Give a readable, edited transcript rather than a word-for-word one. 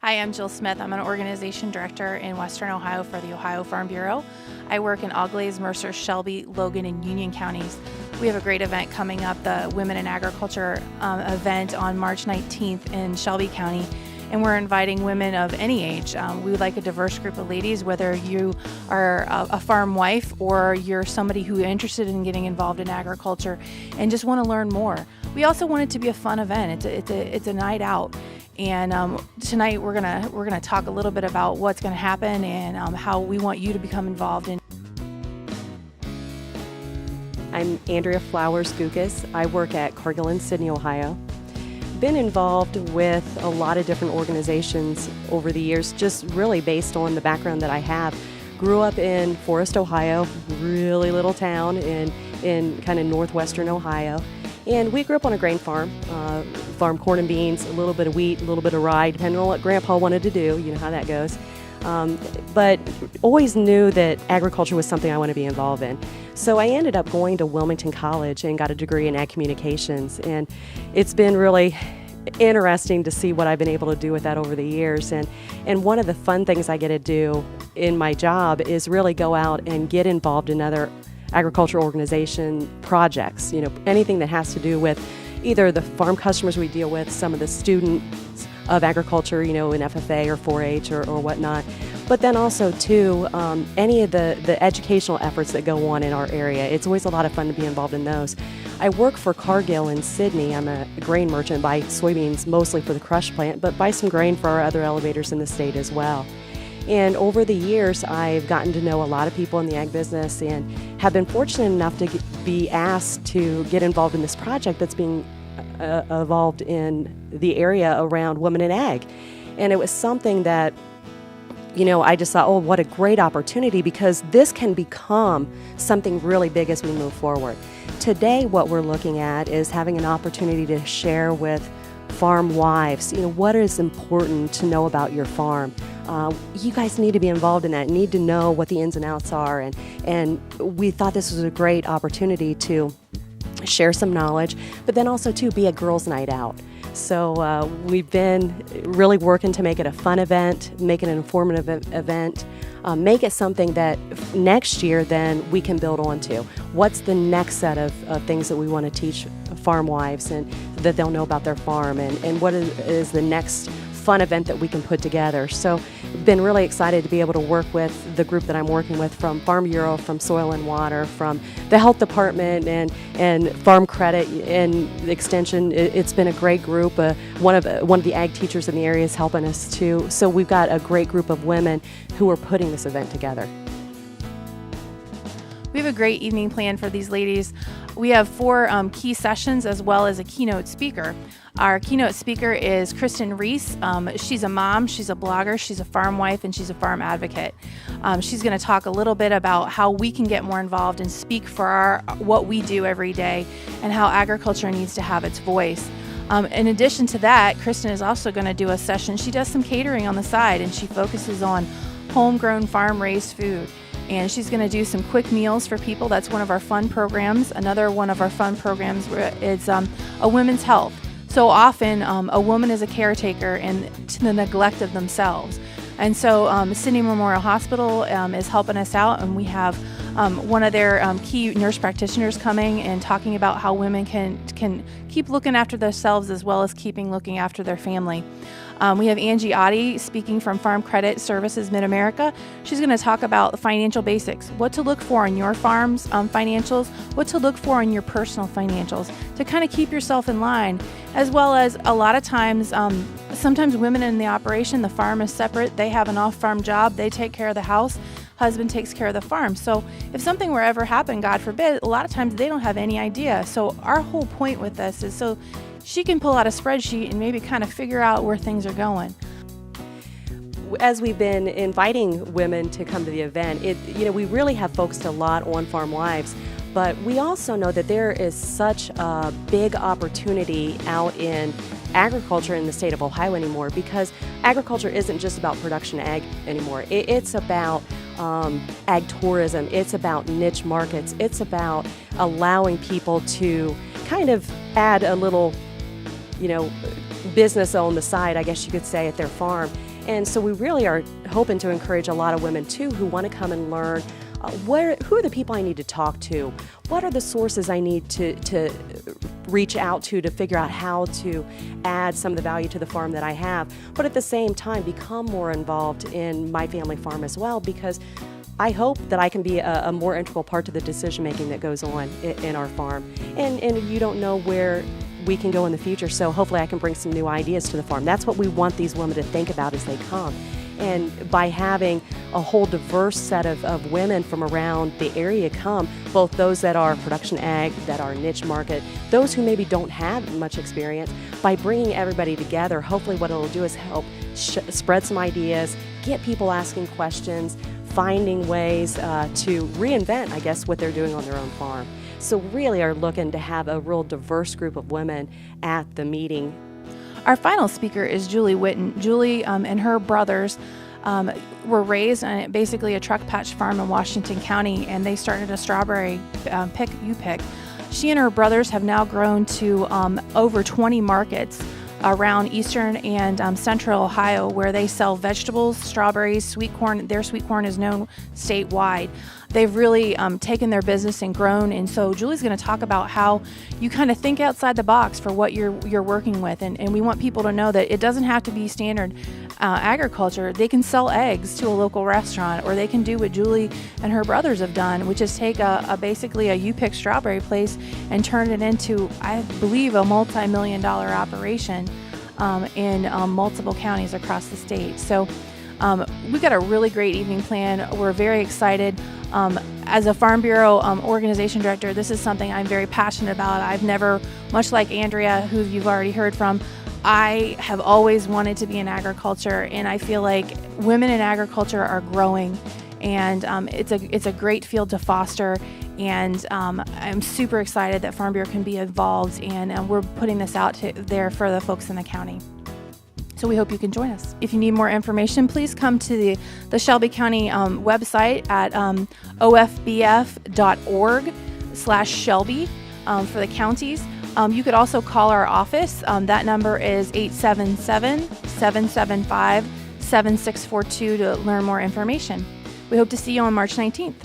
Hi, I'm Jill Smith. I'm an organization director in Western Ohio for the Ohio Farm Bureau. I work in Auglaize, Mercer, Shelby, Logan, and Union counties. We have a great event coming up, the Women in Agriculture event on March 19th in Shelby County. And we're inviting women of any age. We would like a diverse group of ladies, whether you are a farm wife or you're somebody who is interested in getting involved in agriculture and just want to learn more. We also want it to be a fun event. It's a night out. And tonight we're gonna talk a little bit about what's gonna happen and how we want you to become involved in. I'm Andrea Flowers Gukas. I work at Cargill in Sidney, Ohio. Been involved with a lot of different organizations over the years, just really based on the background that I have. Grew up in Forest, Ohio, really little town in kind of northwestern Ohio. And we grew up on a grain farm, farmed corn and beans, a little bit of wheat, a little bit of rye, depending on what Grandpa wanted to do, you know how that goes. But always knew that agriculture was something I wanted to be involved in. So I ended up going to Wilmington College and got a degree in ag communications. And it's been really interesting to see what I've been able to do with that over the years. And one of the fun things I get to do in my job is really go out and get involved in other agriculture organization projects, you know, anything that has to do with either the farm customers we deal with, some of the students of agriculture, you know, in FFA or 4-H or whatnot, but then also too, any of the educational efforts that go on in our area. It's always a lot of fun to be involved in those. I work for Cargill in Sidney. I'm a grain merchant, buy soybeans mostly for the crush plant, but buy some grain for our other elevators in the state as well. And over the years, I've gotten to know a lot of people in the ag business and have been fortunate enough to be asked to get involved in this project that's being evolved in the area around women in ag. And it was something that, you know, I just thought, oh, what a great opportunity, because this can become something really big as we move forward. Today, what we're looking at is having an opportunity to share with farm wives, you know, what is important to know about your farm. You guys need to be involved in that, need to know what the ins and outs are, and we thought this was a great opportunity to share some knowledge, but then also to be a girls' night out. So we've been really working to make it a fun event, make it an informative event, make it something that next year then we can build onto. What's the next set of things that we want to teach farm wives and that they'll know about their farm, and what is the next fun event that we can put together. So been really excited to be able to work with the group that I'm working with from Farm Bureau, from Soil and Water, from the Health Department and Farm Credit and Extension. It's been a great group. One of the ag teachers in the area is helping us too. So we've got a great group of women who are putting this event together. We have a great evening planned for these ladies. We have 4 key sessions as well as a keynote speaker. Our keynote speaker is Kristen Reese. She's a mom, she's a blogger, she's a farm wife, and she's a farm advocate. She's going to talk a little bit about how we can get more involved and speak for what we do every day and how agriculture needs to have its voice. In addition to that, Kristen is also going to do a session. She does some catering on the side, and she focuses on homegrown farm-raised food. And she's going to do some quick meals for people. That's one of our fun programs. Another one of our fun programs is a women's health. So often a woman is a caretaker and to the neglect of themselves. And so Sidney Memorial Hospital is helping us out, and we have one of their key nurse practitioners coming and talking about how women can keep looking after themselves as well as looking after their family. We have Angie Oddie speaking from Farm Credit Services Mid-America. She's going to talk about the financial basics, what to look for in your farm's financials, what to look for in your personal financials to kind of keep yourself in line, as well as a lot of times, sometimes women in the operation, the farm is separate, they have an off-farm job, they take care of the house, husband takes care of the farm. So if something were ever happen, God forbid, a lot of times they don't have any idea. So our whole point with this is so she can pull out a spreadsheet and maybe kind of figure out where things are going. As we've been inviting women to come to the event, we really have focused a lot on farm wives, but we also know that there is such a big opportunity out in agriculture in the state of Ohio anymore, because agriculture isn't just about production ag anymore. It's about ag tourism. It's about niche markets. It's about allowing people to kind of add a little business on the side, I guess you could say, at their farm. And so we really are hoping to encourage a lot of women too who want to come and learn who are the people I need to talk to? What are the sources I need to reach out to figure out how to add some of the value to the farm that I have, but at the same time become more involved in my family farm as well, because I hope that I can be a more integral part to the decision making that goes on in our farm. And you don't know where we can go in the future, so hopefully I can bring some new ideas to the farm. That's what we want these women to think about as they come. And by having a whole diverse set of women from around the area come, both those that are production ag, that are niche market, those who maybe don't have much experience, by bringing everybody together, hopefully what it'll do is help spread some ideas, get people asking questions, finding ways to reinvent, I guess, what they're doing on their own farm. So really are looking to have a real diverse group of women at the meeting. Our final speaker is Julie Witten. Julie and her brothers were raised on basically a truck patch farm in Washington County, and they started a strawberry pick. She and her brothers have now grown to over 20 markets around eastern and central Ohio, where they sell vegetables, strawberries, sweet corn. Their sweet corn is known statewide. They've really taken their business and grown, and so Julie's going to talk about how you kind of think outside the box for what you're working with, and we want people to know that it doesn't have to be standard agriculture. They can sell eggs to a local restaurant, or they can do what Julie and her brothers have done, which is take basically a U-Pick strawberry place and turn it into, I believe, a multi-million-dollar operation in multiple counties across the state. So we've got a really great evening planned. We're very excited. As a Farm Bureau organization director, this is something I'm very passionate about. I've never, much like Andrea, who you've already heard from, I have always wanted to be in agriculture, and I feel like women in agriculture are growing, and it's a great field to foster. And I'm super excited that Farm Bureau can be involved, and we're putting this out there for the folks in the county. So we hope you can join us. If you need more information, please come to the Shelby County website at ofbf.org/Shelby for the counties. You could also call our office. That number is 877-775-7642 to learn more information. We hope to see you on March 19th.